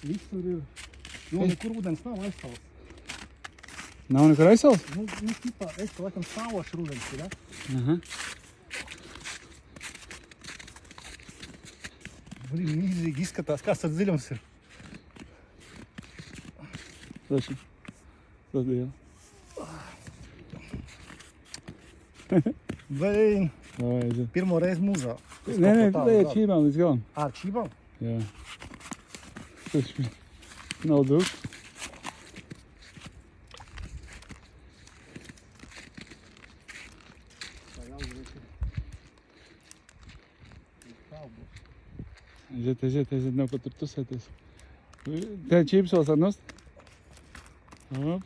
Visur ir. Jo, nekur ūdens nav aizsals. Nav nekur aizsals? Nu, tipā, laikam stāvošs ūdens ir, ja? Aha. Mīzīgi izskatās, kāds tas dziļums ir. Taču. Tas bija. Vai Vai, aiziet. pirmo reizi mūžā. Nē, ejiet šībām līdz galam. Ar šībām? Jā. Tas nav dūks. Aiziet, nav pat tur tusēties. Tev čīpsos var nost? Hop.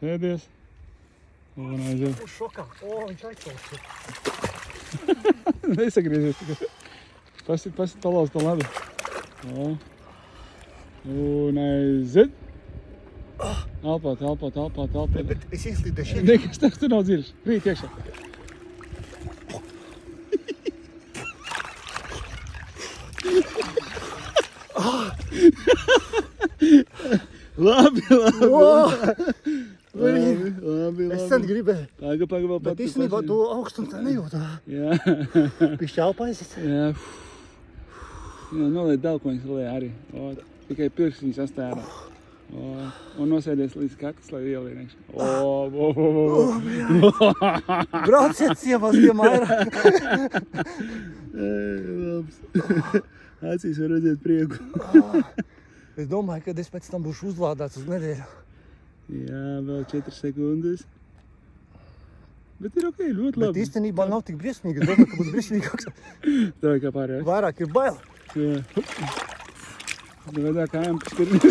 Sēdies. Un aiziet. Uz šokā. O, viņš aizsals. Nesagriezies tikai. Pasit palauz to ledu. O. Un aiziet. Elpot. Bet es ieslīdēšu. Nekas tev tur nav dziļš. Rīt iekšā. Labi. Es sen gribēju. Paga vēl Bet īstenībā to augstumu tā nejūtā. Jā. Pišķi elpaisis. Jā. Jā, noliet dalkoņus lejā arī. O, tikai pirkstiņi sastērā. Un nosēdies līdz kaklas, lai ielienēkšu. Brauciet ciemās tiem vairāk. Labs. Acīs var redzēt prieku. Es domāju, ka es pēc tam būšu uzlādāts uz nedēļu. Jā, vēl 4 sekundes. Bet ir ok, ļoti labi. Bet īstenībā nav tik briesmīgi. Es domāju, ka būs briesmīgāks. Tev kā pārējais. Vairāk ir bail. Jā. Tu vedā kājām paskatīt.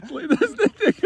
Slīdās netiek.